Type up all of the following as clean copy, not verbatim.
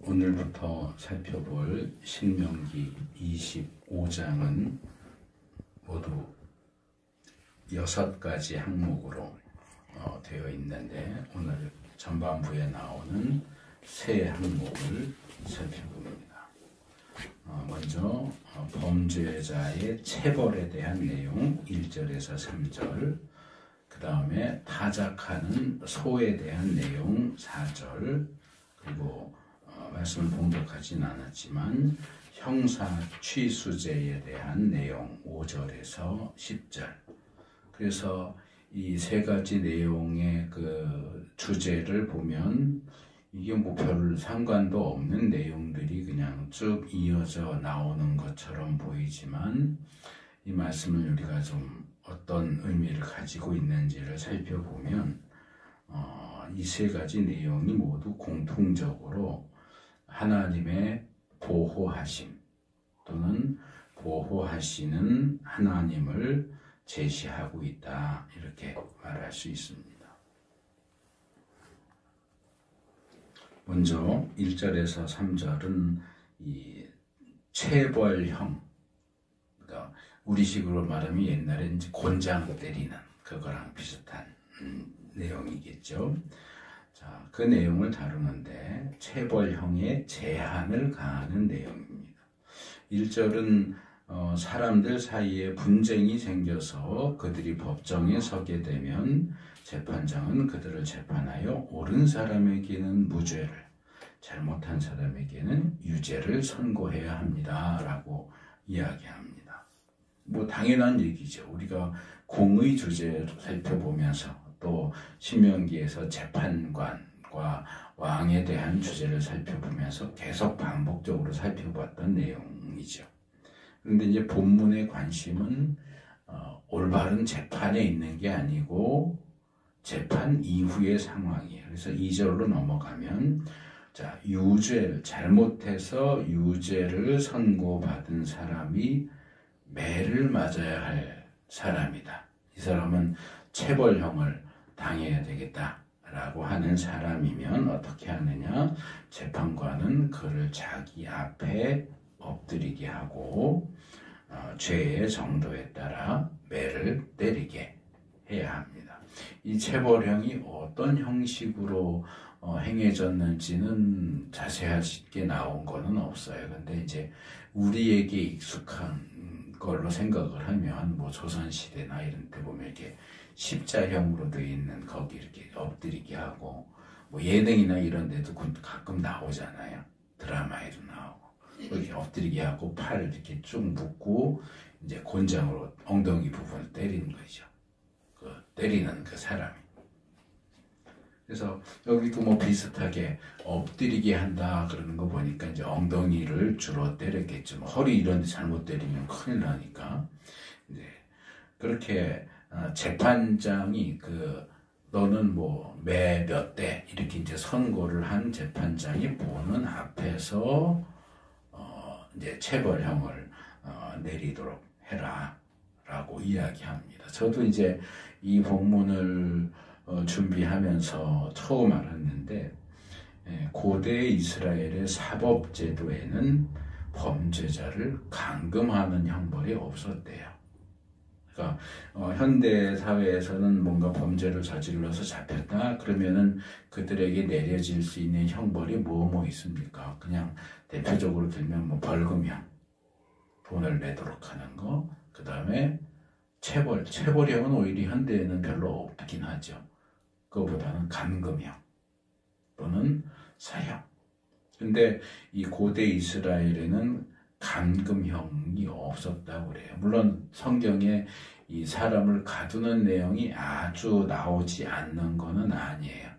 오늘부터 살펴볼 신명기 25장은 모두 6가지 항목으로 되어 있는데 오늘 전반부에 나오는 세 항목을 살펴봅니다. 먼저 범죄자의 체벌에 대한 내용 1절에서 3절, 그 다음에 타작하는 소에 대한 내용 4절, 그리고 말씀을 봉독하진 않았지만 형사 취수죄에 대한 내용 5절에서 10절. 그래서 이 세 가지 내용의 그 주제를 보면 이게 뭐 별 상관도 없는 내용들이 그냥 쭉 이어져 나오는 것처럼 보이지만 이 말씀을 우리가 좀 어떤 의미를 가지고 있는지를 살펴보면 이 세 가지 내용이 모두 공통적으로 하나님의 보호하심 또는 보호하시는 하나님을 제시하고 있다, 이렇게 말할 수 있습니다. 먼저 1절에서 3절은 이 체벌형, 그러니까 우리식으로 말하면 옛날에 이제 곤장 때리는 그거랑 비슷한 내용이겠죠. 자, 그 내용을 다루는데 체벌형의 제한을 가하는 내용입니다. 1절은 사람들 사이에 분쟁이 생겨서 그들이 법정에 서게 되면 재판장은 그들을 재판하여 옳은 사람에게는 무죄를, 잘못한 사람에게는 유죄를 선고해야 합니다 라고 이야기합니다. 뭐 당연한 얘기죠. 우리가 공의 주제를 살펴보면서 또 신명기에서 재판관과 왕에 대한 주제를 살펴보면서 계속 반복적으로 살펴봤던 내용이죠. 그런데 이제 본문의 관심은 올바른 재판에 있는 게 아니고 재판 이후의 상황이에요. 그래서 2절로 넘어가면 자, 유죄를 잘못해서 유죄를 선고받은 사람이 매를 맞아야 할 사람이다. 이 사람은 체벌형을 당해야 되겠다라고 하는 사람이면 어떻게 하느냐? 재판관은 그를 자기 앞에 엎드리게 하고 죄의 정도에 따라 매를 때리게 해야 합니다. 이 체벌형이 어떤 형식으로 행해졌는지는 자세하게 나온 거는 없어요. 근데 이제 우리에게 익숙한 걸로 생각을 하면 뭐 조선시대나 이런 데 보면 이렇게 십자형으로 되어 있는 거기 이렇게 엎드리게 하고 뭐 예능이나 이런 데도 가끔 나오잖아요. 드라마에도 나오고 이렇게 엎드리게 하고 팔을 이렇게 쭉 묶고 이제 곤장으로 엉덩이 부분을 때리는 거죠. 그 때리는 그 사람이. 그래서 여기도 뭐 비슷하게 엎드리게 한다 그러는 거 보니까 이제 엉덩이를 주로 때렸겠죠. 허리 이런 데 잘못 때리면 큰일 나니까. 이제 그렇게 재판장이 너는 뭐 매 몇 대 이렇게 이제 선고를 한 재판장이 보는 앞에서 이제 체벌형을 내리도록 해라 라고 이야기합니다. 저도 이제 이 본문을 준비하면서 처음 알았는데 고대 이스라엘의 사법제도에는 범죄자를 감금하는 형벌이 없었대요. 그러니까 현대 사회에서는 뭔가 범죄를 저질러서 잡혔다 그러면은 그들에게 내려질 수 있는 형벌이 뭐 있습니까? 그냥 대표적으로 들면 뭐 벌금형, 돈을 내도록 하는 거, 그 다음에 체벌형은 오히려 현대에는 별로 없긴 하죠. 그거보다는 감금형 또는 사형. 근데 이 고대 이스라엘에는 감금형이 없었다고 그래요. 물론 성경에 이 사람을 가두는 내용이 아주 나오지 않는 거는 아니에요.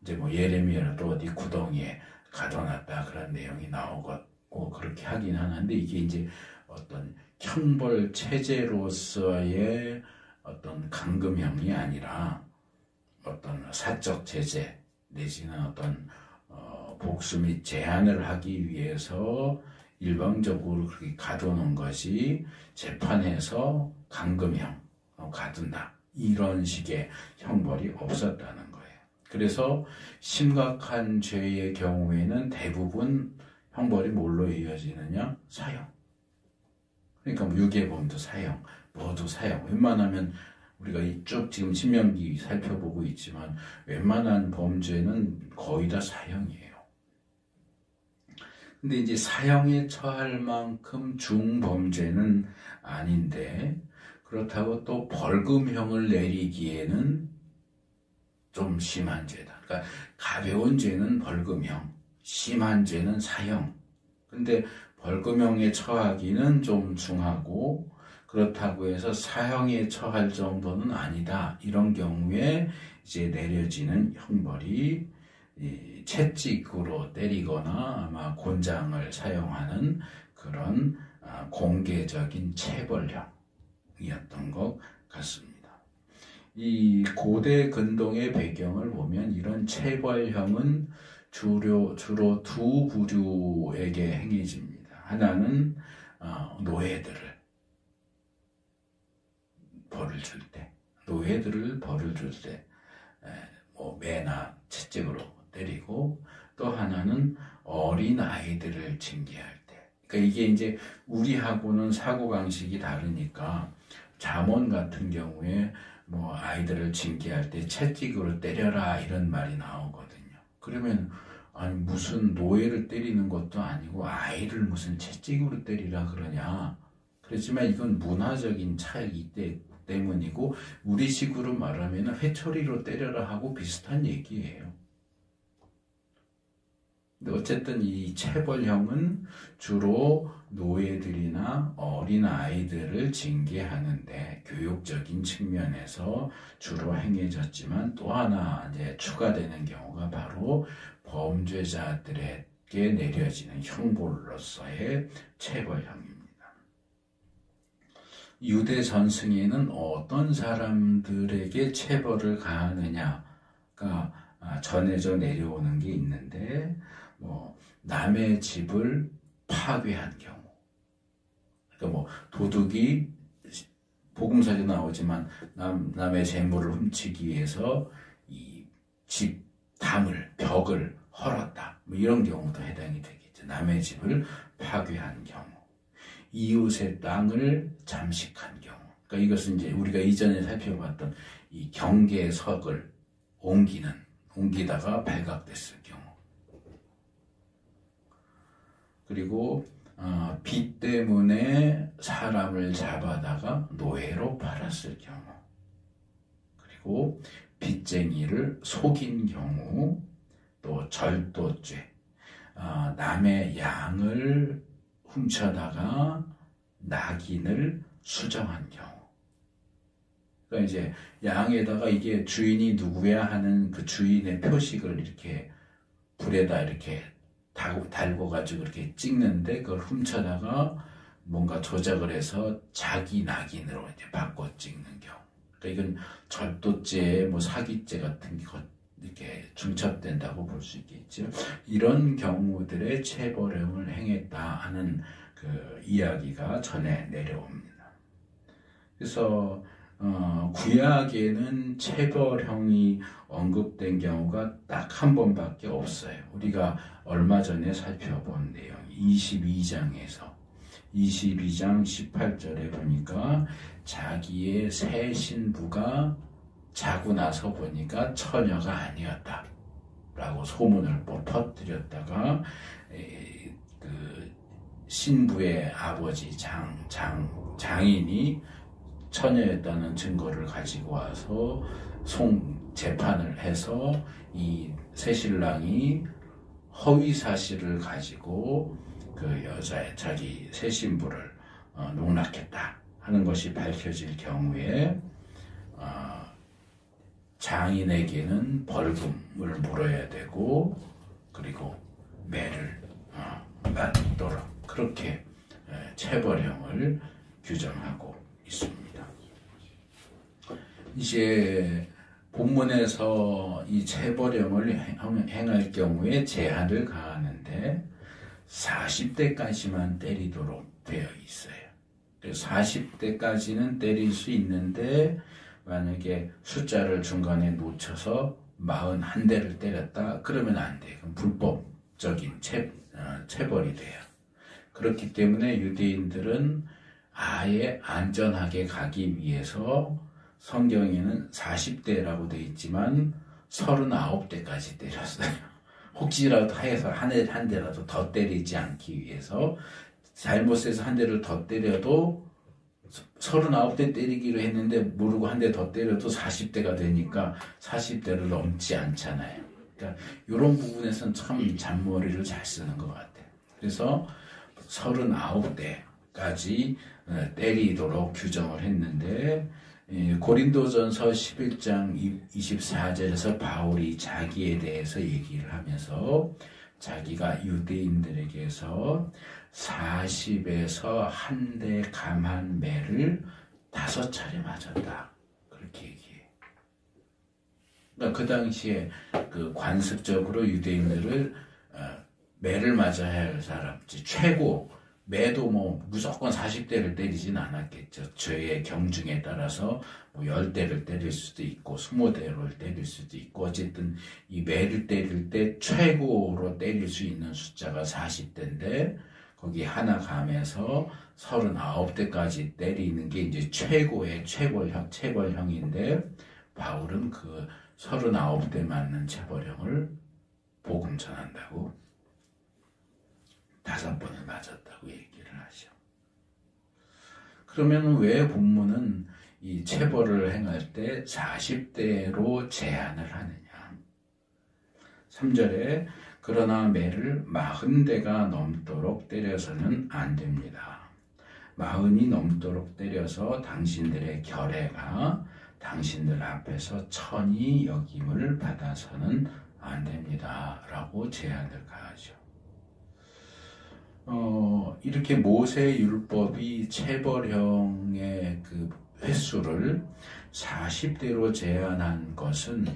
이제 뭐 예레미야도 어디 구덩이에 가둬놨다 그런 내용이 나오고 그렇게 하긴 하는데 이게 이제 어떤 형벌 체제로서의 어떤 감금형이 아니라 어떤 사적 제재 내지는 어떤 복수 및 제한을 하기 위해서 일방적으로 그렇게 가두는 것이 재판에서 감금형 가둔다 이런 식의 형벌이 없었다는 거예요. 그래서 심각한 죄의 경우에는 대부분 형벌이 뭘로 이어지느냐? 사형. 그러니까 뭐 유괴범도 사형, 뭐도 사형. 웬만하면 우리가 쭉 지금 신명기 살펴보고 있지만 웬만한 범죄는 거의 다 사형이에요. 근데 이제 사형에 처할 만큼 중범죄는 아닌데 그렇다고 또 벌금형을 내리기에는 좀 심한 죄다. 그러니까 가벼운 죄는 벌금형, 심한 죄는 사형. 근데 벌금형에 처하기는 좀 중하고 그렇다고 해서 사형에 처할 정도는 아니다. 이런 경우에 이제 내려지는 형벌이 채찍으로 때리거나 아마 곤장을 사용하는 그런 공개적인 체벌형이었던 것 같습니다. 이 고대 근동의 배경을 보면 이런 체벌형은 주로 두 부류에게 행해집니다. 하나는 노예들을 벌을 줄 때, 노예들을 벌을 줄 때, 뭐 매나 채찍으로 때리고, 또 하나는 어린 아이들을 징계할 때. 그러니까 이게 이제 우리하고는 사고방식이 다르니까 잠언 같은 경우에 뭐 아이들을 징계할 때 채찍으로 때려라 이런 말이 나오거든요. 그러면 아니 무슨 노예를 때리는 것도 아니고 아이를 무슨 채찍으로 때리라 그러냐. 그렇지만 이건 문화적인 차이기 때문이고 우리식으로 말하면 회초리로 때려라 하고 비슷한 얘기예요. 근데 어쨌든 이 체벌형은 주로 노예들이나 어린 아이들을 징계하는데 교육적인 측면에서 주로 행해졌지만 또 하나 이제 추가되는 경우가 바로 범죄자들에게 내려지는 형벌로서의 체벌형입니다. 유대 전승에는 어떤 사람들에게 체벌을 가하느냐가 전해져 내려오는 게 있는데 뭐 남의 집을 파괴한 경우, 그러니까 뭐 도둑이 복음서에 나오지만 남의 재물을 훔치기 위해서 이 집 담을 벽을 헐었다, 뭐 이런 경우도 해당이 되겠죠. 남의 집을 파괴한 경우, 이웃의 땅을 잠식한 경우, 그러니까 이것은 이제 우리가 이전에 살펴봤던 이 경계석을 옮기다가 발각됐을 경우, 그리고 빚 때문에 사람을 잡아다가 노예로 팔았을 경우, 그리고 빚쟁이를 속인 경우, 또 절도죄, 남의 양을 훔쳐다가 낙인을 수정한 경우. 그러니까 이제 양에다가 이게 주인이 누구야 하는 그 주인의 표식을 이렇게 불에다 이렇게 달고 가지고 이렇게 찍는데 그걸 훔쳐다가 뭔가 조작을 해서 자기 낙인으로 이제 바꿔 찍는 경우. 그러니까 이건 절도죄, 뭐 사기죄 같은 것 이렇게 중첩된다고 볼 수 있겠죠. 이런 경우들의 체벌형을 행했다 하는 그 이야기가 전해 내려옵니다. 그래서 구약에는 체벌형이 언급된 경우가 딱 한 번밖에 없어요. 우리가 얼마 전에 살펴본 내용 22장에서 22장 18절에 보니까 자기의 새 신부가 자고 나서 보니까 처녀가 아니었다 라고 소문을 퍼뜨렸다가 그 신부의 아버지 장인이 처녀였다는 증거를 가지고 와서 재판을 해서 이 새신랑이 허위 사실을 가지고 그 여자의 자기 새 신부를 농락했다 하는 것이 밝혀질 경우에 장인에게는 벌금을 물어야 되고 그리고 매를 맞도록 그렇게 체벌형을 규정하고 있습니다. 이제 본문에서 이 체벌형을 행할 경우에 제한을 가하는데 40대까지만 때리도록 되어 있어요. 그래서 40대까지는 때릴 수 있는데 만약에 숫자를 중간에 놓쳐서 41대를 때렸다? 그러면 안 돼. 그럼 불법적인 체벌이 돼요. 그렇기 때문에 유대인들은 아예 안전하게 가기 위해서 성경에는 40대라고 되어 있지만 39대까지 때렸어요. 혹시라도 해서 한 대라도 더 때리지 않기 위해서 잘못해서 한 대를 더 때려도 39대 때리기로 했는데 모르고 한 대 더 때려도 40대가 되니까 40대를 넘지 않잖아요. 그러니까 이런 부분에서는 참 잔머리를 잘 쓰는 것 같아요. 그래서 39대까지 때리도록 규정을 했는데 고린도전서 11장 24절에서 바울이 자기에 대해서 얘기를 하면서 자기가 유대인들에게서 40에서 한 대 감한 매를 5차례 맞았다. 그렇게 얘기해. 그러니까 그 당시에 그 관습적으로 유대인들을 매를 맞아야 할 사람, 최고 매도 뭐 무조건 40대를 때리진 않았겠죠. 죄의 경중에 따라서 뭐 10대를 때릴 수도 있고 20대를 때릴 수도 있고 어쨌든 이 매를 때릴 때 최고로 때릴 수 있는 숫자가 40대인데 거기 하나 감해서 39대까지 때리는 게 이제 최고의 체벌형인데 바울은 그 39대 맞는 체벌형을 복음 전한다고 5번을 맞았다고 얘기를 하죠. 그러면 왜 본문은 이 체벌을 행할 때 40대로 제한을 하느냐? 3절에 그러나 매를 40대가 넘도록 때려서는 안 됩니다. 40이 넘도록 때려서 당신들의 결례가 당신들 앞에서 천히 여김을 받아서는 안 됩니다. 라고 제한을 가하죠. 이렇게 모세 율법이 체벌형의 그 횟수를 40대로 제한한 것은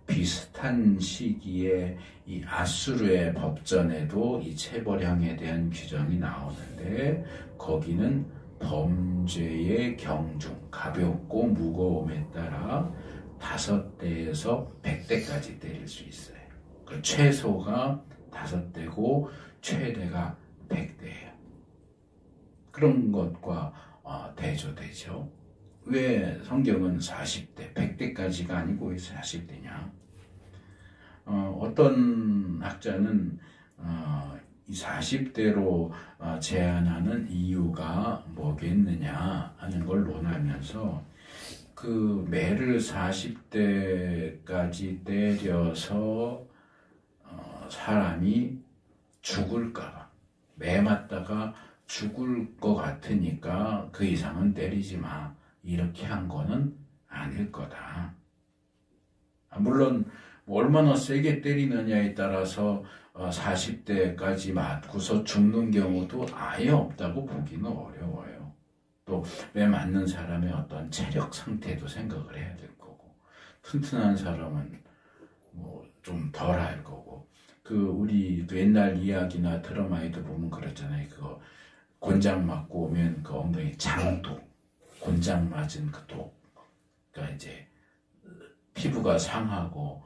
비슷한 시기에 이 아수르의 법전에도 이 체벌형에 대한 규정이 나오는데 거기는 범죄의 경중, 가볍고 무거움에 따라 5대에서 100대까지 때릴 수 있어요. 그 최소가 5대고 최대가 100대예요. 그런 것과 대조되죠. 왜 성경은 40대, 100대까지가 아니고 왜 40대냐? 어떤 학자는 이 40대로 제한하는 이유가 뭐겠느냐 하는 걸 논하면서 그 매를 40대까지 때려서 사람이 죽을까봐 매 맞다가 죽을 것 같으니까 그 이상은 때리지 마 이렇게 한 거는 아닐 거다. 물론 얼마나 세게 때리느냐에 따라서 40대까지 맞고서 죽는 경우도 아예 없다고 보기는 어려워요. 또 매 맞는 사람의 어떤 체력 상태도 생각을 해야 될 거고 튼튼한 사람은 뭐 좀 덜 할 거고 우리 옛날 이야기나 드라마에도 보면 그렇잖아요. 그거 곤장 맞고 오면 그 엉덩이 장독, 곤장 맞은 그 독, 그러니까 이제 피부가 상하고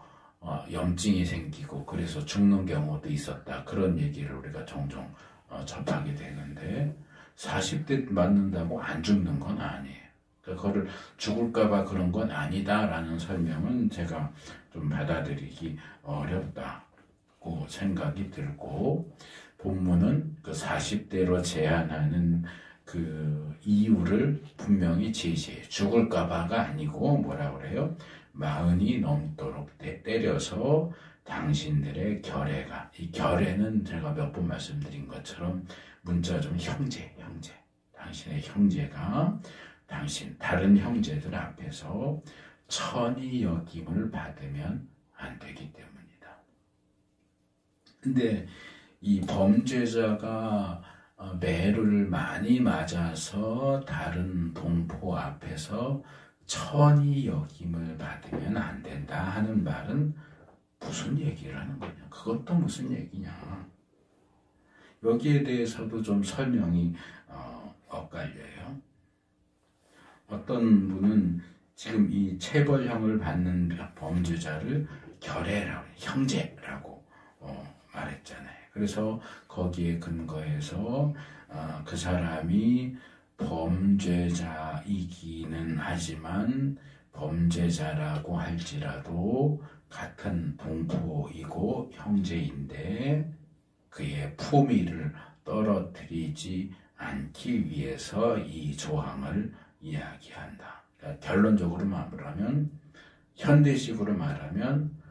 염증이 생기고 그래서 죽는 경우도 있었다. 그런 얘기를 우리가 종종 접하게 되는데 40대 맞는다고 안 죽는 건 아니에요. 그러니까 그거를 죽을까봐 그런 건 아니다라는 설명은 제가 좀 받아들이기 어렵다고 생각이 들고 본문은 그 40대로 제한하는 그 이유를 분명히 제시해요. 죽을까봐가 아니고 뭐라 그래요? 40이 넘도록 때려서 당신들의 결례가, 이 결례는 제가 몇 번 말씀드린 것처럼 문자 좀 형제. 당신의 형제가 다른 형제들 앞에서 천히 여김을 받으면 안 되기 때문이다. 근데 이 범죄자가 매를 많이 맞아서 다른 동포 앞에서 천히 여김을 받으면 안 된다 하는 말은 무슨 얘기를 하는 거냐? 그것도 무슨 얘기냐? 여기에 대해서도 좀 설명이 엇갈려요. 어떤 분은 지금 이 체벌형을 받는 범죄자를 결애라고, 형제라고 말했잖아요. 그래서 거기에 근거해서 그 사람이 범죄자이기는 하지만 범죄자라고 할지라도 같은 동포이고 형제인데 그의 품위를 떨어뜨리지 않기 위해서 이 조항을 이야기한다. 그러니까 결론적으로 말하면, 현대식으로 말하면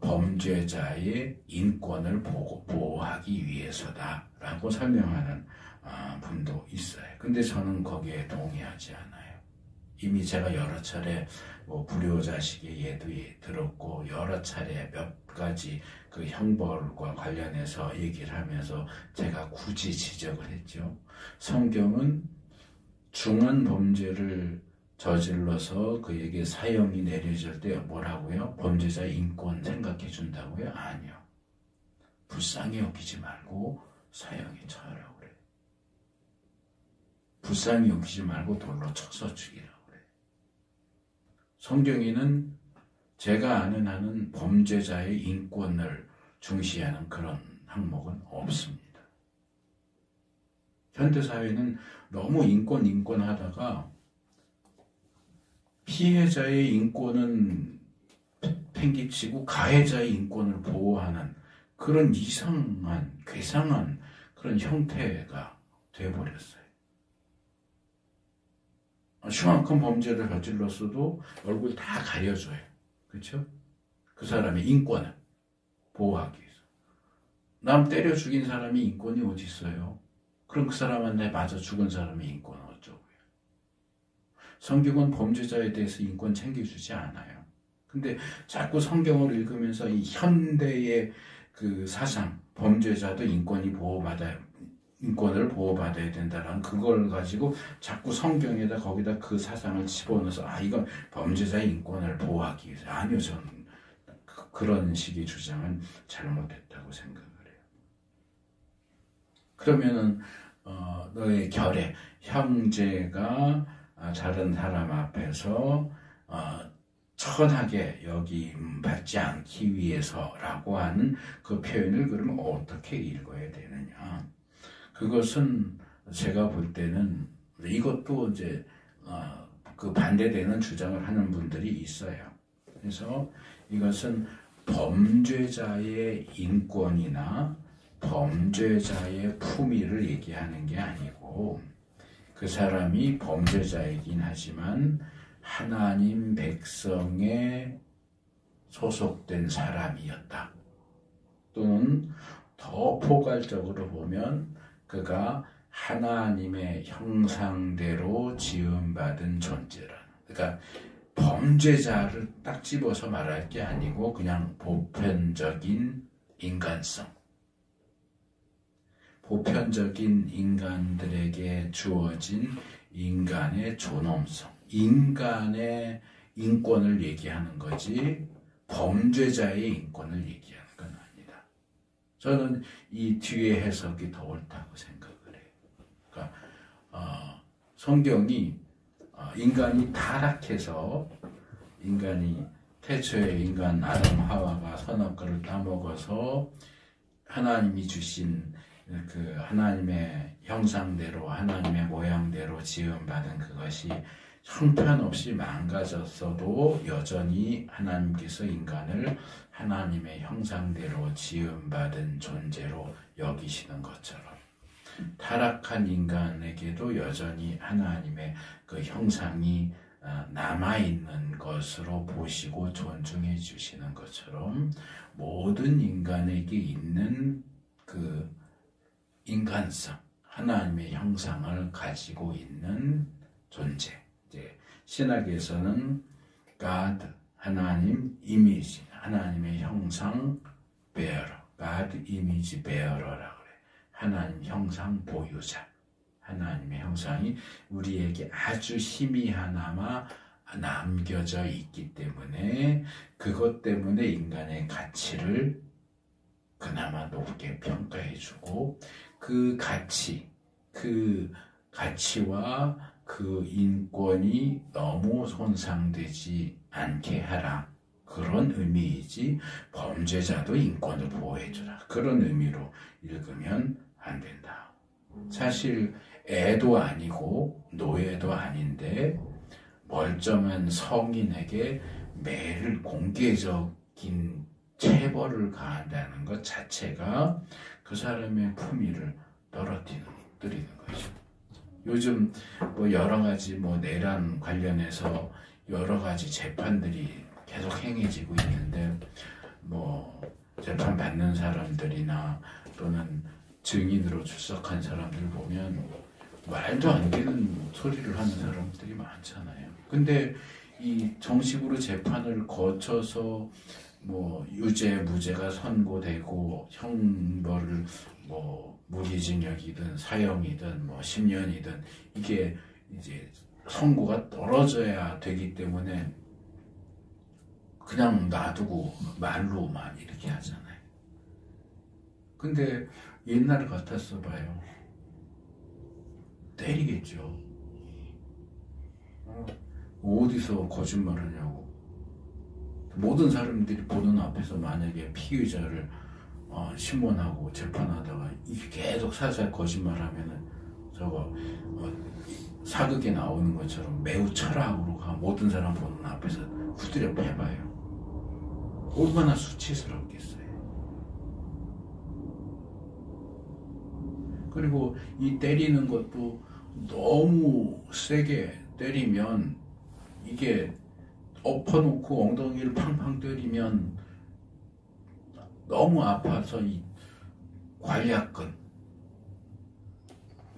범죄자의 인권을 보호하기 위해서다라고 설명하는 분도 있어요. 근데 저는 거기에 동의하지 않아요. 이미 제가 여러 차례 불효자식의 예도 들었고 여러 차례 몇 가지 그 형벌과 관련해서 얘기를 하면서 제가 굳이 지적을 했죠. 성경은 중한 범죄를 저질러서 그에게 사형이 내려질 때 뭐라고요? 범죄자의 인권 생각해 준다고요? 아니요. 불쌍히 여기지 말고 사형에 처하라고 그래요. 불쌍히 여기지 말고 돌로 쳐서 죽이라고 그래요. 성경에는 제가 아는 한은 범죄자의 인권을 중시하는 그런 항목은 없습니다. 현대사회는 너무 인권 하다가 피해자의 인권은 팽개치고 가해자의 인권을 보호하는 그런 이상한, 괴상한 그런 형태가 되어버렸어요. 흉악한 범죄를 저질렀어도 얼굴 다 가려줘요. 그렇죠? 그 사람의 인권을 보호하기 위해서. 남 때려 죽인 사람이 인권이 어디 있어요? 그럼 그 사람한테 맞아 죽은 사람의 인권은 어쩌고요? 성경은 범죄자에 대해서 인권 챙겨주지 않아요. 근데 자꾸 성경을 읽으면서 이 현대의 그 사상, 범죄자도 인권을 보호받아야 된다라는 그걸 가지고 자꾸 성경에다 거기다 그 사상을 집어넣어서 이건 범죄자의 인권을 보호하기 위해서. 아니요, 저는 그런 식의 주장은 잘못됐다고 생각을 해요. 그러면은 너의 결의 형제가 다른 사람 앞에서 천하게 여김받지 않기 위해서라고 하는 그 표현을 그러면 어떻게 읽어야 되느냐? 그것은 제가 볼 때는 이것도 이제 그 반대되는 주장을 하는 분들이 있어요. 그래서 이것은 범죄자의 인권이나 범죄자의 품위를 얘기하는 게 아니고 그 사람이 범죄자이긴 하지만 하나님 백성에 소속된 사람이었다. 또는 더 포괄적으로 보면 그가 하나님의 형상대로 지음받은 존재라는. 그러니까 범죄자를 딱 집어서 말할 게 아니고 그냥 보편적인 인간성. 보편적인 인간들에게 주어진 인간의 존엄성. 인간의 인권을 얘기하는 거지 범죄자의 인권을 얘기하는 건 아니다. 저는 이 뒤에 해석이 더 옳다고 생각을 해요. 그러니까 성경이 인간이 타락해서 인간이 태초에 인간 아담 하와가 선악과를 따먹어서 하나님이 주신 그 하나님의 형상대로 하나님의 모양대로 지음받은 그것이 형편없이 망가졌어도 여전히 하나님께서 인간을 하나님의 형상대로 지음받은 존재로 여기시는 것처럼 타락한 인간에게도 여전히 하나님의 그 형상이 남아있는 것으로 보시고 존중해 주시는 것처럼 모든 인간에게 있는 그 인간성, 하나님의 형상을 가지고 있는 존재. 이제 신학에서는 God, 하나님, 이미지, 하나님의 형상 bearer, God image bearer라고 그래. 하나님 형상 보유자. 하나님의 형상이 우리에게 아주 희미하나마 남겨져 있기 때문에 그것 때문에 인간의 가치를 그나마 높게 평가해주고 그 가치와 그 인권이 너무 손상되지 않게 하라. 그런 의미이지 범죄자도 인권을 보호해주라 그런 의미로 읽으면 안 된다. 사실 애도 아니고 노예도 아닌데 멀쩡한 성인에게 매일 공개적인 체벌을 가한다는 것 자체가 그 사람의 품위를 떨어뜨리는 거죠. 요즘 뭐 여러 가지 뭐 내란 관련해서 여러 가지 재판들이 계속 행해지고 있는데 뭐 재판 받는 사람들이나 또는 증인으로 출석한 사람들 보면 말도 안 되는 소리를 하는 사람들이 많잖아요. 근데 이 정식으로 재판을 거쳐서 뭐 유죄, 무죄가 선고되고 형벌을 뭐 무기징역이든 사형이든 뭐 10년이든 이게 이제 선고가 떨어져야 되기 때문에 그냥 놔두고 말로만 이렇게 하잖아요. 근데 옛날 같았어 봐요. 때리겠죠. 어디서 거짓말 하냐고. 모든 사람들이 보는 앞에서 만약에 피의자를 신문하고 재판하다가 이게 계속 살살 거짓말하면은 저거 사극에 나오는 것처럼 매우 철학으로 모든 사람 보는 앞에서 후드려 패봐요. 얼마나 수치스럽겠어요. 그리고 이 때리는 것도 너무 세게 때리면 이게 엎어놓고 엉덩이를 팡팡 때리면 너무 아파서 이 관략근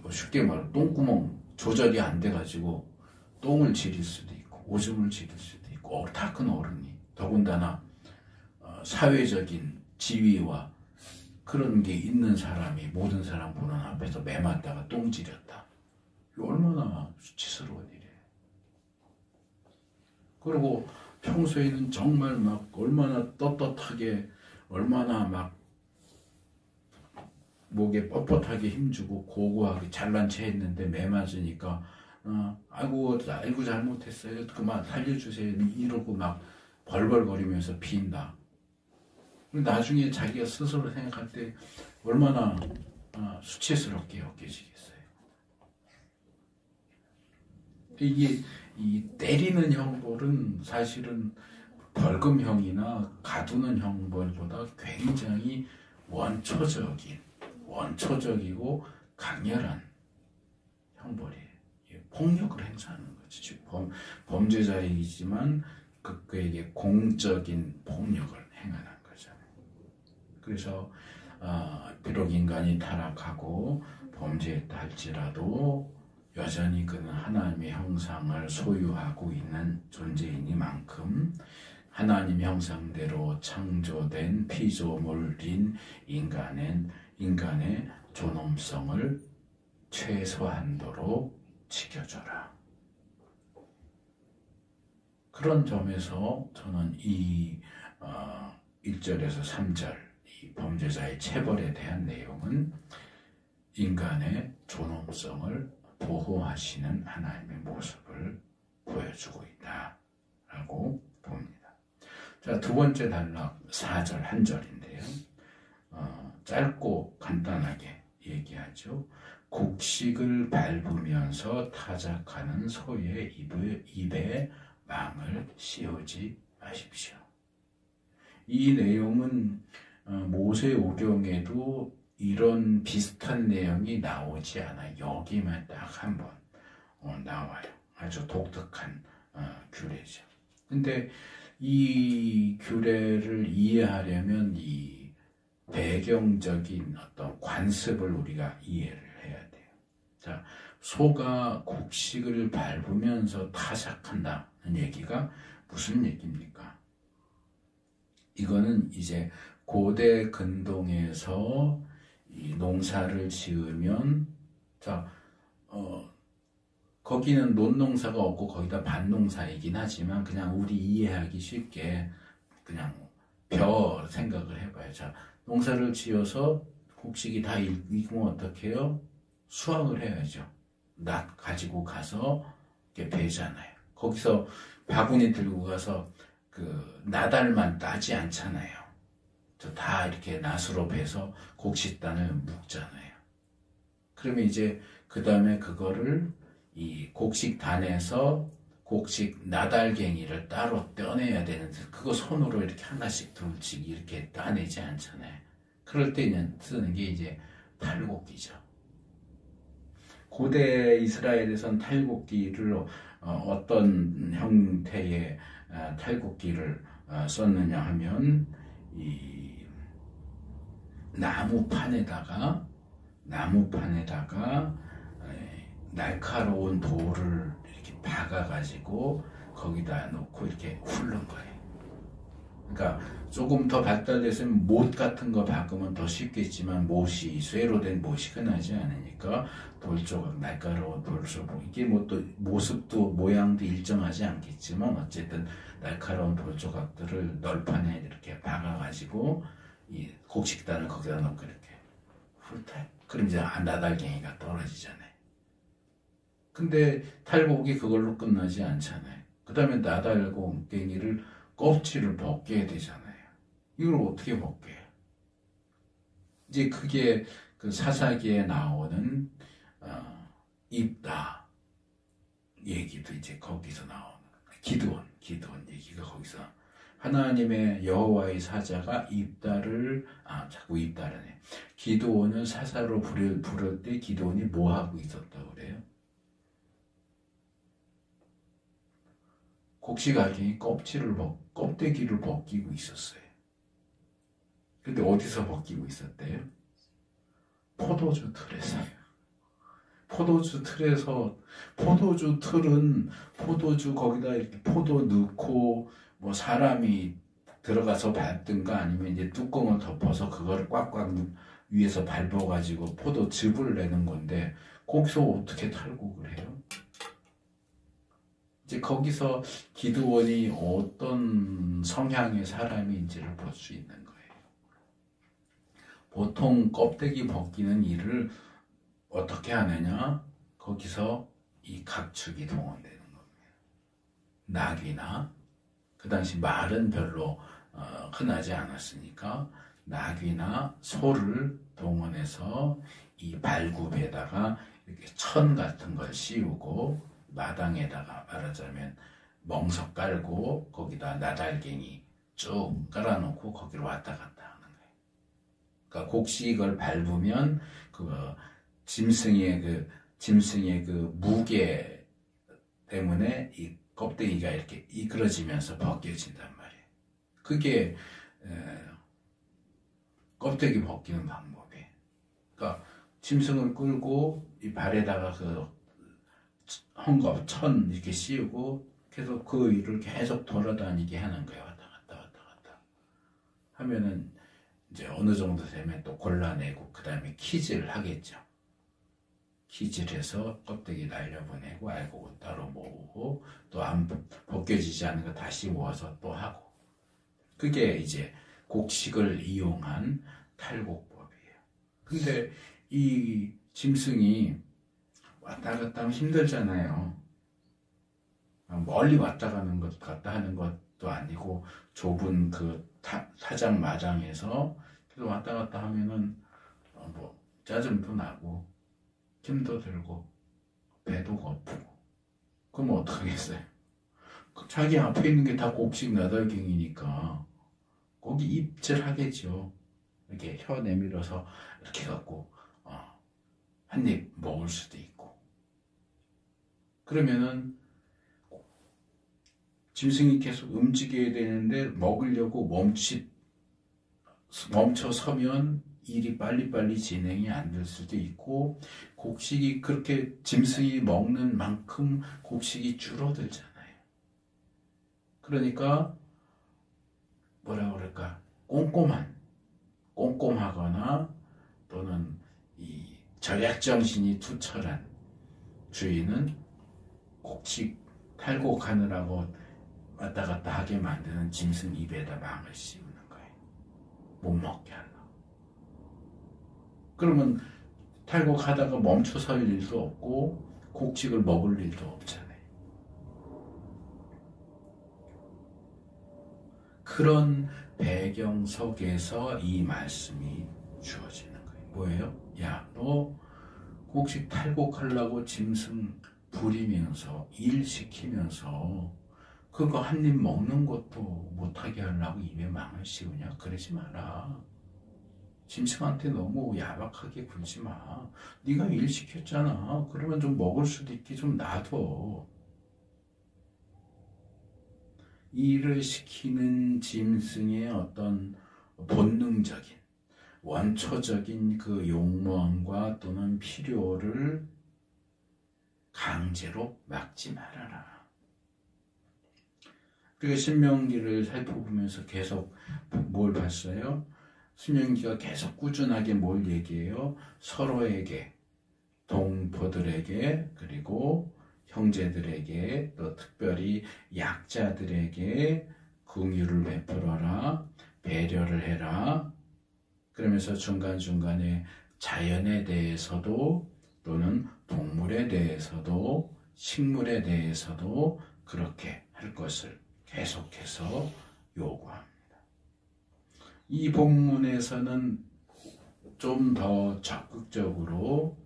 뭐 쉽게 말하면 똥구멍 조절이 안 돼가지고 똥을 지릴 수도 있고 오줌을 지릴 수도 있고 다 큰 어른이 더군다나 사회적인 지위와 그런 게 있는 사람이 모든 사람 보는 앞에서 매 맞다가 똥 지렸다. 얼마나 수치스러운 일이에요. 그리고 평소에는 정말 막 얼마나 떳떳하게 얼마나 막 목에 뻣뻣하게 힘주고 고고하게 잘난 체 했는데 매 맞으니까 아이고 잘못했어요. 그만 살려주세요. 이러고 막 벌벌거리면서 빈다. 나중에 자기가 스스로 생각할 때 얼마나 수치스럽게 여겨지겠어요. 이게 이 때리는 형벌은 사실은 벌금형이나 가두는 형벌보다 굉장히 원초적이고 강렬한 형벌이에요. 폭력을 행사하는 거죠. 즉 범죄자이지만 그에게 공적인 폭력을 행하는 거잖아요. 그래서 비록 인간이 타락하고 범죄했다 할지라도 여전히 그는 하나님의 형상을 소유하고 있는 존재이니만큼 하나님의 형상대로 창조된 피조물인 인간의 존엄성을 최소한도로 지켜줘라. 그런 점에서 저는 이 1절에서 3절 이 범죄자의 체벌에 대한 내용은 인간의 존엄성을 보호하시는 하나님의 모습을 보여주고 있다라고 봅니다. 자, 두 번째 단락 4절 한 절인데요. 짧고 간단하게 얘기하죠. 곡식을 밟으면서 타작하는 소의 입에 망을 씌우지 마십시오. 이 내용은 모세오경에도 이런 비슷한 내용이 나오지 않아요. 여기만 딱 한 번 나와요. 아주 독특한 규례죠. 근데 이 규례를 이해하려면 이 배경적인 어떤 관습을 우리가 이해를 해야 돼요. 자, 소가 곡식을 밟으면서 타작한다는 얘기가 무슨 얘기입니까? 이거는 이제 고대 근동에서 이 농사를 지으면 거기는 논농사가 없고 거기다 밭농사이긴 하지만 그냥 우리 이해하기 쉽게 그냥 벼 생각을 해봐요. 자, 농사를 지어서 곡식이 다 익으면 어떻게 해요? 수확을 해야죠. 가지고 가서 이렇게 베잖아요. 거기서 바구니 들고 가서 그 나달만 따지 않잖아요. 저 다 이렇게 낫으로 베서 곡식단을 묶잖아요. 그러면 이제 그 다음에 그거를 이 곡식단에서 곡식 나달갱이를 따로 떼어내야 되는데 그거 손으로 이렇게 하나씩 둘씩 이렇게 따내지 않잖아요. 그럴 때 쓰는 게 이제 탈곡기죠. 고대 이스라엘에선 탈곡기를 어떤 형태의 탈곡기를 썼느냐 하면 이 나무판에다가 날카로운 돌을 이렇게 박아가지고 거기다 놓고 이렇게 훑는 거예요. 그러니까 조금 더 발달됐으면 못 같은 거 박으면 더 쉽겠지만 쇠로 된 못이 흔하지 않으니까 돌조각, 날카로운 돌조각, 이게 뭐 또 모습도 모양도 일정하지 않겠지만 어쨌든 날카로운 돌조각들을 널판에 이렇게 박아가지고 이 곡식단을 거기다 놓고 이렇게 훑어요. 그럼 이제 나달갱이가 떨어지잖아요. 근데 탈곡이 그걸로 끝나지 않잖아요. 그 다음에 나달갱이를 껍질을 벗겨야 되잖아요. 이걸 어떻게 벗겨요? 이제 그게 그 사사기에 나오는 입다 얘기도 이제 거기서 나오는 거예요. 기드온 얘기가 거기서 하나님의 여호와의 사자가 자꾸 입다라네. 기드온은 사사로 부를 때 기드온이 뭐 하고 있었다고 그래요? 곡식알갱이 껍데기를 벗기고 있었어요. 근데 어디서 벗기고 있었대요? 포도주 틀에서요. 포도주 틀은 포도주 거기다 이렇게 포도 넣고 뭐 사람이 들어가서 밟든가 아니면 이제 뚜껑을 덮어서 그거를 꽉꽉 위에서 밟아가지고 포도즙을 내는 건데 거기서 어떻게 탈곡을 해요? 이제 거기서 기드온이 어떤 성향의 사람인지를 볼 수 있는 거예요. 보통 껍데기 벗기는 일을 어떻게 하느냐? 거기서 이 각축이 동원되는 겁니다. 나귀나 그 당시 말은 별로 흔하지 않았으니까 나귀나 소를 동원해서 이 발굽에다가 이렇게 천 같은 걸 씌우고 마당에다가 말하자면 멍석 깔고 거기다 나달갱이 쭉 깔아놓고 거기로 왔다 갔다 하는 거예요. 그러니까 곡식을 밟으면 그 짐승의 그 무게 때문에 이 껍데기가 이렇게 이그러지면서 벗겨진단 말이에요. 그게 껍데기 벗기는 방법이에요. 그러니까 짐승을 끌고 이 발에다가 그 헝겊, 천 이렇게 씌우고 계속 그 위를 계속 돌아다니게 하는 거예요. 왔다 갔다 하면은 이제 어느 정도 되면 또 골라내고 그 다음에 키질 하겠죠. 키질해서 껍데기 날려보내고 알고 따로 모으고 또 안 벗겨지지 않은 거 다시 모아서 또 하고, 그게 이제 곡식을 이용한 탈곡법이에요. 근데 이 짐승이 왔다 갔다 하면 힘들잖아요. 멀리 왔다 하는 것도 아니고 좁은 그 타작 마당에서 계속 왔다 갔다 하면은 뭐 짜증도 나고 힘도 들고 배도 고프고 그럼 어떡하겠어요? 자기 앞에 있는 게 다 곡식 나달갱이니까 거기 입질하겠죠. 이렇게 혀 내밀어서 이렇게 갖고 한 입 먹을 수도 있고. 그러면은 짐승이 계속 움직여야 되는데 먹으려고 멈춰 서면 일이 빨리빨리 진행이 안 될 수도 있고, 곡식이 그렇게 짐승이 먹는 만큼 곡식이 줄어들잖아요. 그러니까 뭐라 그럴까, 꼼꼼하거나 또는 이 절약정신이 투철한 주인은 곡식 탈곡하느라고 왔다 갔다 하게 만드는 짐승 입에다 망을 씌우는 거예요. 못 먹게 하려고. 그러면 탈곡하다가 멈춰 설 일도 없고 곡식을 먹을 일도 없잖아요. 그런 배경 속에서 이 말씀이 주어지는 거예요. 뭐예요? 야, 너 혹시 탈곡하려고 짐승 부리면서 일 시키면서 그거 한 입 먹는 것도 못하게 하려고 입에 망을 씌우냐? 그러지 마라. 짐승한테 너무 야박하게 굴지 마. 네가 일 시켰잖아. 그러면 좀 먹을 수도 있게 좀 놔둬. 일을 시키는 짐승의 어떤 본능적인 원초적인 그 욕망과 또는 필요를 강제로 막지 말아라. 그리고 신명기를 살펴보면서 계속 뭘 봤어요? 신명기가 계속 꾸준하게 뭘 얘기해요? 서로에게, 동포들에게, 그리고 형제들에게, 또 특별히 약자들에게 긍휼을 베풀어라, 배려를 해라. 그러면서 중간중간에 자연에 대해서도 또는 동물에 대해서도 식물에 대해서도 그렇게 할 것을 계속해서 요구합니다. 이 본문에서는 좀 더 적극적으로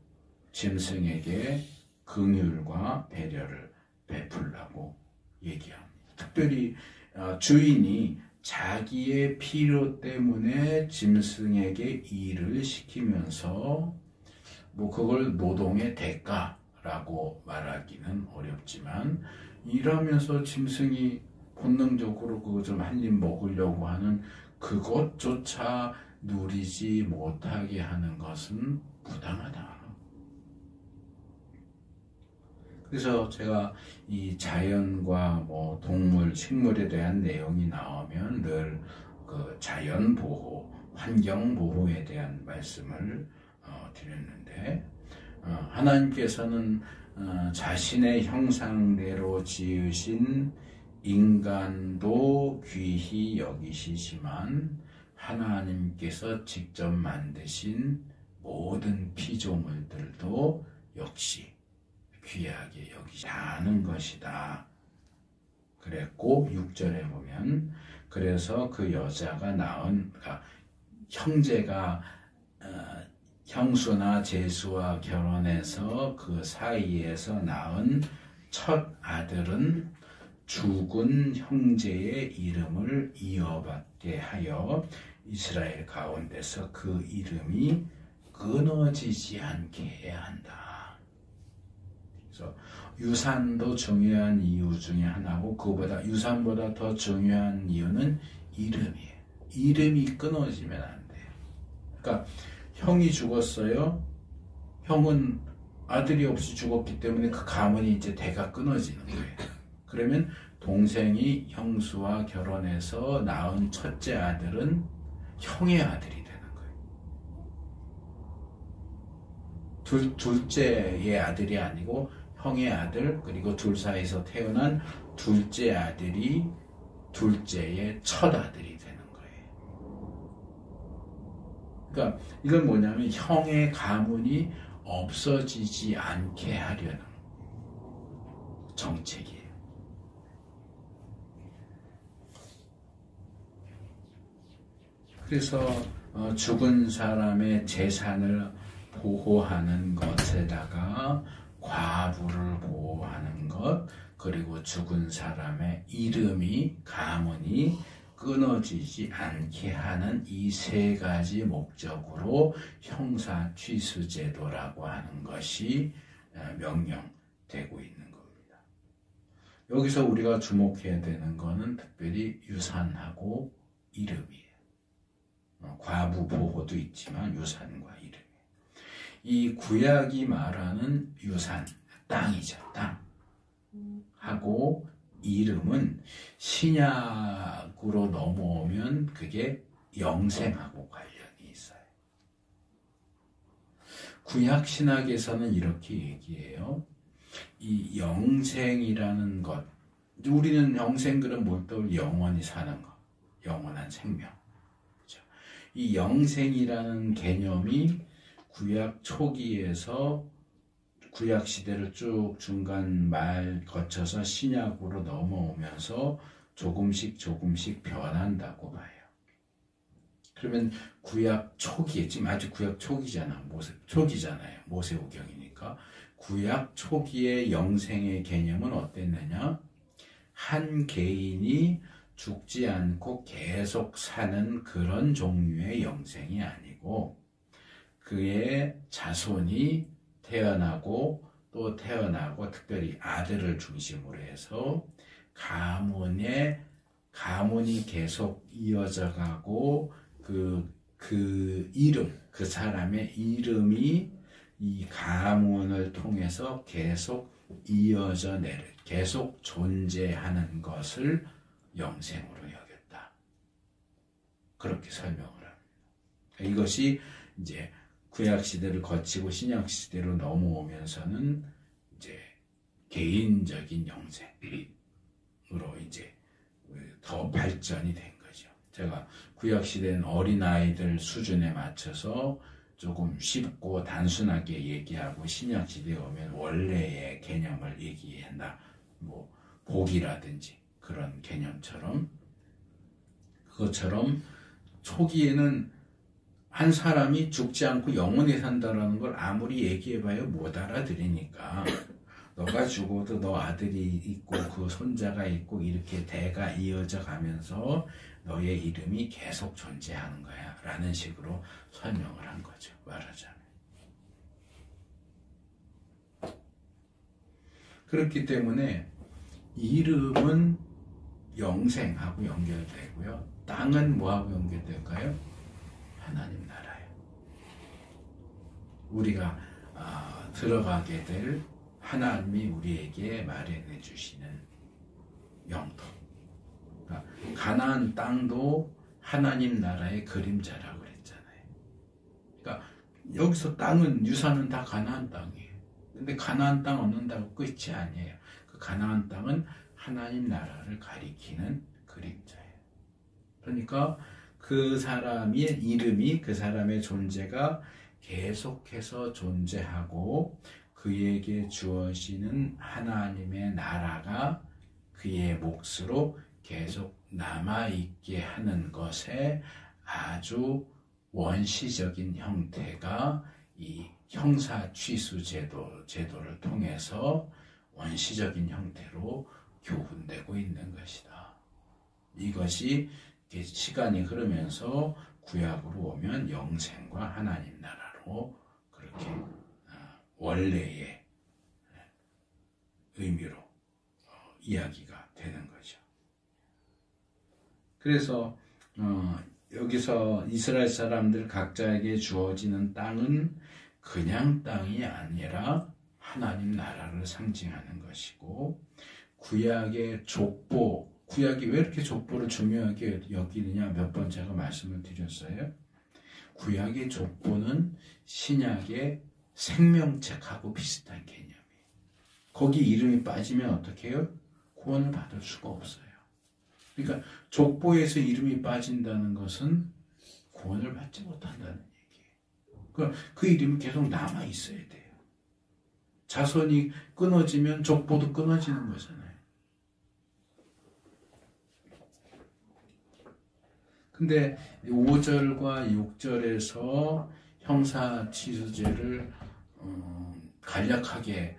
짐승에게 긍휼과 배려를 베풀라고 얘기합니다. 특별히 주인이 자기의 필요 때문에 짐승에게 일을 시키면서 뭐 그걸 노동의 대가라고 말하기는 어렵지만 이러면서 짐승이 본능적으로 그거 좀 한 입 먹으려고 하는 그것조차 누리지 못하게 하는 것은 부당하다. 그래서 제가 이 자연과 뭐 동물, 식물에 대한 내용이 나오면 늘 그 자연 보호, 환경 보호에 대한 말씀을 드렸는데 하나님께서는 자신의 형상대로 지으신 인간도 귀히 여기시지만 하나님께서 직접 만드신 모든 피조물들도 역시 귀하게 여기자는 것이다. 그랬고 6절에 보면 그래서 그 여자가 낳은 그러니까 형제가 형수나 제수와 결혼해서 그 사이에서 낳은 첫 아들은 죽은 형제의 이름을 이어받게 하여 이스라엘 가운데서 그 이름이 끊어지지 않게 해야 한다. 그래서 유산도 중요한 이유 중에 하나고 그보다 유산보다 더 중요한 이유는 이름이에요. 이름이 끊어지면 안 돼요. 그러니까 형이 죽었어요. 형은 아들이 없이 죽었기 때문에 그 가문이 이제 대가 끊어지는 거예요. 그러면 동생이 형수와 결혼해서 낳은 첫째 아들은 형의 아들이 되는 거예요. 둘째의 아들이 아니고 형의 아들, 그리고 둘 사이에서 태어난 둘째 아들이 둘째의 첫 아들이 되는 거예요. 그러니까 이건 뭐냐면 형의 가문이 없어지지 않게 하려는 정책이에요. 그래서 죽은 사람의 재산을 보호하는 것에다가 과부를 보호하는 것, 그리고 죽은 사람의 이름이 가문이 끊어지지 않게 하는 이 세 가지 목적으로 형사 취수제도라고 하는 것이 명령되고 있는 겁니다. 여기서 우리가 주목해야 되는 것은 특별히 유산하고 이름이에요. 과부 보호도 있지만 유산과 이름이에요. 이 구약이 말하는 유산, 땅이죠. 땅. 하고 이름은 신약으로 넘어오면 그게 영생하고 관련이 있어요. 구약 신학에서는 이렇게 얘기해요. 이 영생이라는 것, 우리는 영생 그럼 뭘 떠올려? 영원히 사는 것, 영원한 생명. 그렇죠? 이 영생이라는 개념이 구약 초기에서 구약 시대를 쭉 중간 말 거쳐서 신약으로 넘어오면서 조금씩 조금씩 변한다고 봐요. 그러면 구약 초기에, 지금 아직 구약 초기잖아요. 모세오경이니까. 구약 초기의 영생의 개념은 어땠느냐? 한 개인이 죽지 않고 계속 사는 그런 종류의 영생이 아니고 그의 자손이 태어나고 또 태어나고 특별히 아들을 중심으로 해서 가문이 계속 이어져 가고 그 이름, 그 사람의 이름이 이 가문을 통해서 계속 이어져 계속 존재하는 것을 영생으로 여겼다. 그렇게 설명을 합니다. 이것이 이제 구약 시대를 거치고 신약 시대로 넘어오면서는 이제 개인적인 영생으로 이제 더 발전이 된 거죠. 제가 구약 시대는 어린아이들 수준에 맞춰서 조금 쉽고 단순하게 얘기하고 신약 시대에 오면 원래의 개념을 얘기한다. 뭐 복이라든지 그런 개념처럼 그것처럼 초기에는 한 사람이 죽지 않고 영원히 산다라는 걸 아무리 얘기해봐야 못 알아들으니까 너가 죽어도 너 아들이 있고 그 손자가 있고 이렇게 대가 이어져 가면서 너의 이름이 계속 존재하는 거야 라는 식으로 설명을 한 거죠. 말하자면. 그렇기 때문에 이름은 영생하고 연결되고요. 땅은 뭐하고 연결될까요? 하나님 나라예요. 우리가 들어가게 될 하나님이 우리에게 마련해 주시는 영토. 그러니까 가나안 땅도 하나님 나라의 그림자라고 그랬잖아요. 그러니까 여기서 땅은 유산은 다 가나안 땅이에요. 근데 가나안 땅 얻는다고 끝이 아니에요. 그 가나안 땅은 하나님 나라를 가리키는 그림자예요. 그러니까 그 사람의 이름이, 그 사람의 존재가 계속해서 존재하고 그에게 주어지는 하나님의 나라가 그의 몫으로 계속 남아있게 하는 것에 아주 원시적인 형태가 이 형사취수 제도를 통해서 원시적인 형태로 교훈되고 있는 것이다. 이것이 시간이 흐르면서 구약으로 오면 영생과 하나님 나라로 그렇게 원래의 의미로 이야기가 되는 거죠. 그래서 여기서 이스라엘 사람들 각자에게 주어지는 땅은 그냥 땅이 아니라 하나님 나라를 상징하는 것이고 구약의 족보, 구약이 왜 이렇게 족보를 중요하게 여기느냐 몇 번 제가 말씀을 드렸어요. 구약의 족보는 신약의 생명책하고 비슷한 개념이에요. 거기 이름이 빠지면 어떻게 해요? 구원을 받을 수가 없어요. 그러니까 족보에서 이름이 빠진다는 것은 구원을 받지 못한다는 얘기예요. 그러니까 그 이름이 계속 남아 있어야 돼요. 자손이 끊어지면 족보도 끊어지는 거잖아요. 근데 5절과 6절에서 형사취수제를 간략하게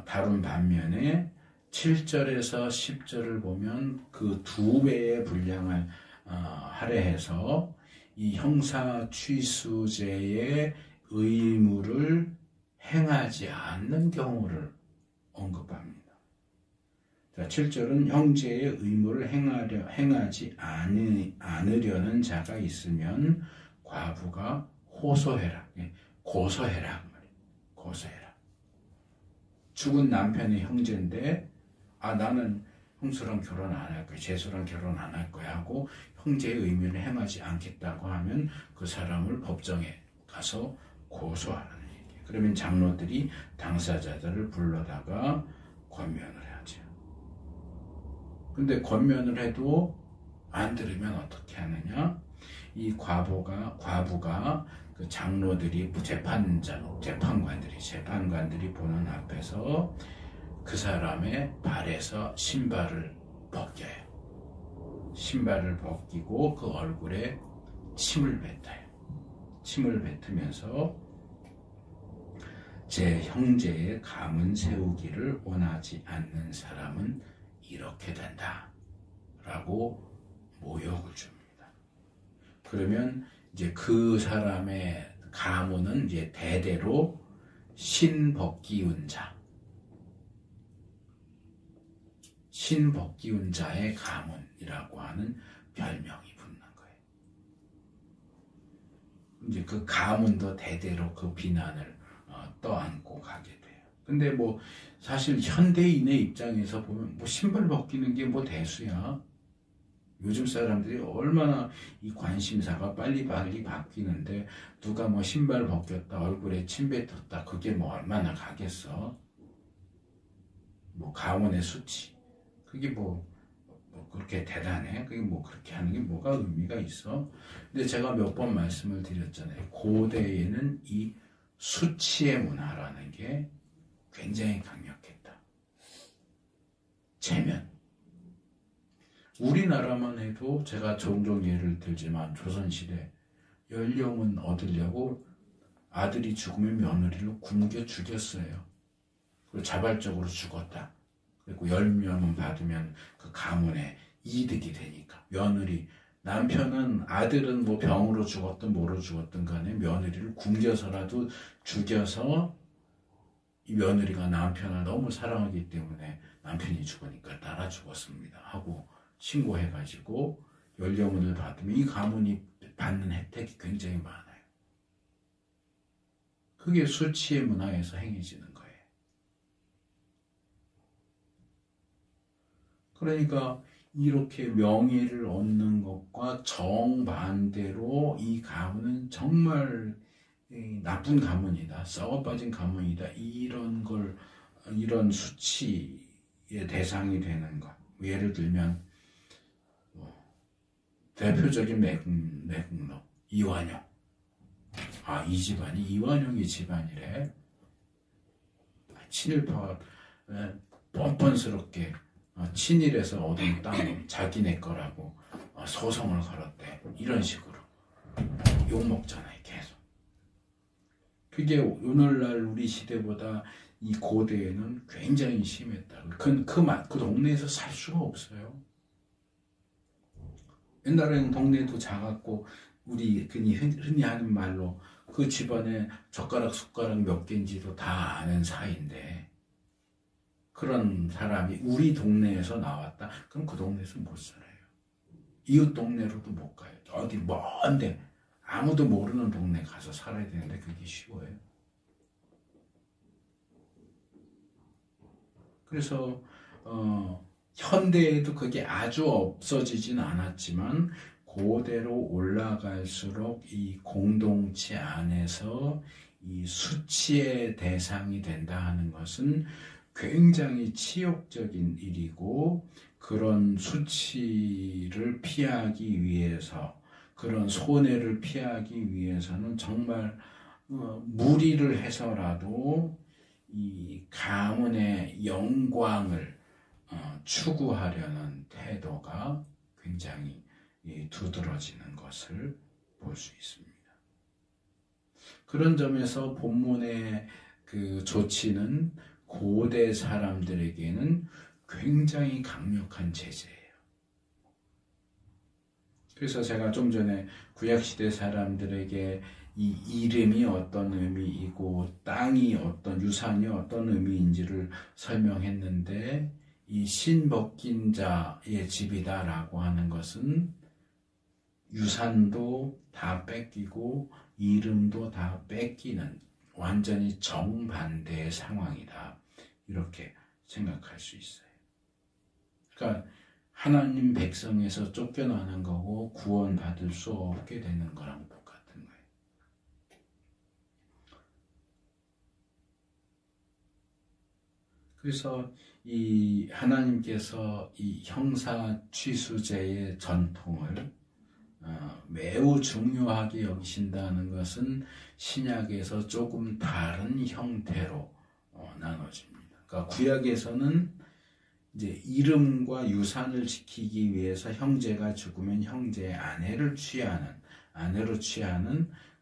다룬 반면에 7절에서 10절을 보면 그 2배의 분량을 할애해서 이 형사취수제의 의무를 행하지 않는 경우를 언급합니다. 자, 7절은 형제의 의무를 행하지 않으려는 자가 있으면 과부가 고소해라. 죽은 남편의 형제인데 나는 형수랑 결혼 안 할 거야, 제수랑 결혼 안 할 거야 하고 형제의 의무를 행하지 않겠다고 하면 그 사람을 법정에 가서 고소하라는 얘기예요. 그러면 장로들이 당사자들을 불러다가 권면을 하죠. 근데 권면을 해도 안 들으면 어떻게 하느냐? 이 과부가 그 장로들이 재판관들이 보는 앞에서 그 사람의 발에서 신발을 벗겨요. 신발을 벗기고 그 얼굴에 침을 뱉어요. 침을 뱉으면서 제 형제의 가문 세우기를 원하지 않는 사람은 이렇게 된다 라고 모욕을 줍니다. 그러면 이제 그 사람의 가문은 이제 대대로 신복기운 자, 신복기운 자의 가문이라고 하는 별명이 붙는 거예요. 이제 그 가문도 대대로 그 비난을 떠안고 가게 돼요. 근데 뭐 사실 현대인의 입장에서 보면 뭐 신발 벗기는 게 뭐 대수야. 요즘 사람들이 얼마나 이 관심사가 빨리빨리 바뀌는데 누가 뭐 신발 벗겼다, 얼굴에 침 뱉었다, 그게 뭐 얼마나 가겠어? 뭐 가문의 수치. 그게 뭐 그렇게 대단해? 그게 뭐 그렇게 하는 게 뭐가 의미가 있어? 근데 제가 몇 번 말씀을 드렸잖아요. 고대에는 이 수치의 문화라는 게 굉장히 강력했다. 체면. 우리나라만 해도 제가 종종 예를 들지만 조선시대 연령은 얻으려고 아들이 죽으면 며느리를 굶겨 죽였어요. 그리고 자발적으로 죽었다. 그리고 10명은 받으면 그 가문에 이득이 되니까 며느리, 남편은 아들은 뭐 병으로 죽었든 뭐로 죽었든 간에 며느리를 굶겨서라도 죽여서 이 며느리가 남편을 너무 사랑하기 때문에 남편이 죽으니까 따라 죽었습니다 하고 신고해가지고 연령운을 받으면 이 가문이 받는 혜택이 굉장히 많아요. 그게 수치의 문화에서 행해지는 거예요. 그러니까 이렇게 명예를 얻는 것과 정반대로 이 가문은 정말 나쁜 가문이다, 썩어빠진 가문이다, 이런 수치의 대상이 되는 것. 예를 들면 대표적인 매국노 이완용. 이 집안이 이완용이 집안이래. 친일파가 뻔뻔스럽게 친일에서 얻은 땅을 자기네 거라고 소송을 걸었대. 이런 식으로 욕먹잖아요, 계속. 그게 오늘날 우리 시대보다 이 고대에는 굉장히 심했다. 그 동네에서 살 수가 없어요. 옛날에는 동네도 작았고 우리 흔히 하는 말로 그 집안에 젓가락 숟가락 몇 개인지도 다 아는 사이인데 그런 사람이 우리 동네에서 나왔다? 그럼 그 동네에서 못 살아요. 이웃 동네로도 못 가요. 어디 먼데 아무도 모르는 동네 가서 살아야 되는데 그게 쉬워요. 그래서 현대에도 그게 아주 없어지진 않았지만 고대로 올라갈수록 이 공동체 안에서 이 수치의 대상이 된다 하는 것은 굉장히 치욕적인 일이고 그런 수치를 피하기 위해서 그런 손해를 피하기 위해서는 정말 무리를 해서라도 이 가문의 영광을 추구하려는 태도가 굉장히 두드러지는 것을 볼 수 있습니다. 그런 점에서 본문의 그 조치는 고대 사람들에게는 굉장히 강력한 제재예요. 그래서 제가 좀 전에 구약시대 사람들에게 이 이름이 어떤 의미이고 땅이 어떤 유산이 어떤 의미인지를 설명했는데 이 신벗긴 자의 집이다라고 하는 것은 유산도 다 뺏기고 이름도 다 뺏기는 완전히 정반대의 상황이다. 이렇게 생각할 수 있어요. 그러니까 하나님 백성에서 쫓겨나는 거고 구원받을 수 없게 되는 거랑 똑같은 거예요. 그래서 이 하나님께서 이 형사 취수제의 전통을 매우 중요하게 여기신다는 것은 신약에서 조금 다른 형태로 나눠집니다. 그러니까 구약에서는 이제 이름과 유산을 지키기 위해서 형제가 죽으면 형제의 아내로 취하는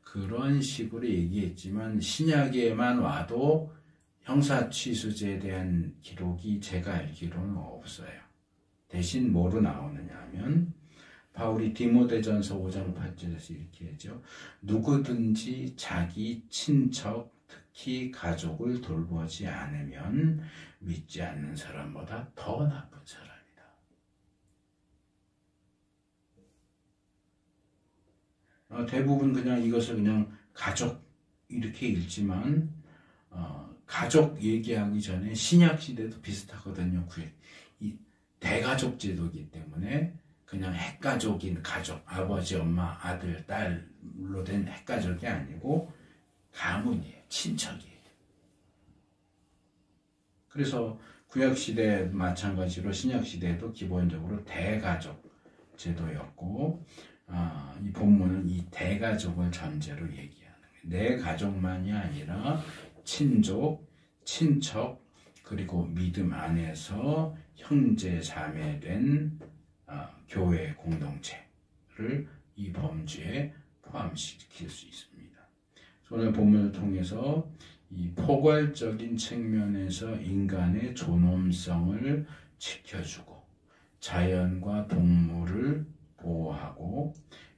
그런 식으로 얘기했지만 신약에만 와도 형사취수제에 대한 기록이 제가 알기로는 없어요. 대신 뭐로 나오느냐 하면 바울이 디모데전서 5장 8절에서 이렇게 하죠. 누구든지 자기 친척 특히 가족을 돌보지 않으면 믿지 않는 사람보다 더 나쁜 사람이다. 대부분 그냥 이것을 그냥 가족 이렇게 읽지만 가족 얘기하기 전에 신약 시대도 비슷하거든요. 이 대가족 제도이기 때문에 그냥 핵가족인 가족, 아버지, 엄마, 아들, 딸로 된 핵가족이 아니고 가문이에요. 친척이에요. 그래서 구약시대 마찬가지로 신약시대도 기본적으로 대가족 제도였고 이 본문은 이 대가족을 전제로 얘기하는 거예요. 내 가족만이 아니라 친족, 친척, 그리고 믿음 안에서 형제, 자매된 교회 공동체를 이 범주에 포함시킬 수 있습니다. 오늘 본문을 통해서 이 포괄적인 측면에서 인간의 존엄성을 지켜주고 자연과 동물을 보호하고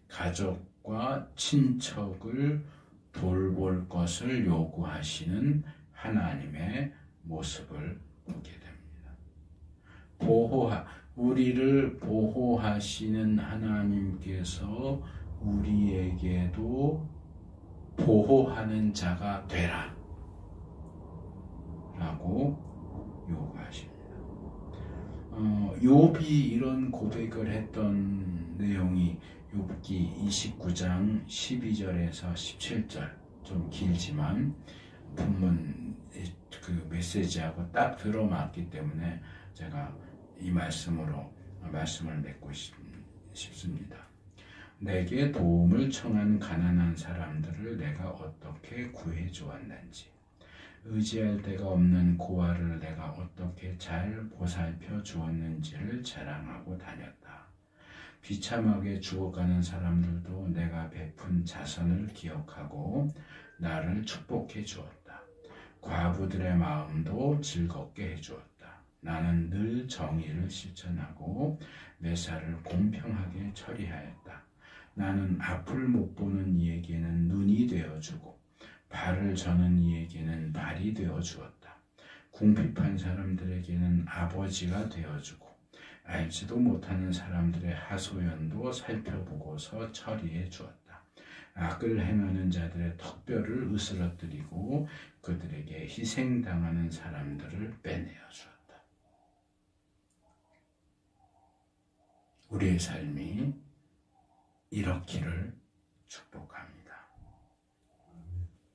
가족과 친척을 돌볼 것을 요구하시는 하나님의 모습을 보게 됩니다. 우리를 보호하시는 하나님께서 우리에게도 보호하는 자가 되라 라고 요구하십니다. 욥이 이런 고백을 했던 내용이 욥기 29장 12절에서 17절 좀 길지만 본문 그 메시지하고 딱 들어맞기 때문에 제가 이 말씀을 맺고 싶습니다. 내게 도움을 청한 가난한 사람들을 내가 어떻게 구해 주었는지, 의지할 데가 없는 고아를 내가 어떻게 잘 보살펴 주었는지를 자랑하고 다녔다. 비참하게 죽어가는 사람들도 내가 베푼 자선을 기억하고 나를 축복해 주었다. 과부들의 마음도 즐겁게 해주었다. 나는 늘 정의를 실천하고 매사를 공평하게 처리하였다. 나는 앞을 못 보는 이에게는 눈이 되어주고 발을 저는 이에게는 발이 되어주었다. 궁핍한 사람들에게는 아버지가 되어주고 알지도 못하는 사람들의 하소연도 살펴보고서 처리해 주었다. 악을 행하는 자들의 턱뼈를 으스러뜨리고 그들에게 희생당하는 사람들을 빼내어 주었다. 우리의 삶이 이렇기를 축복합니다.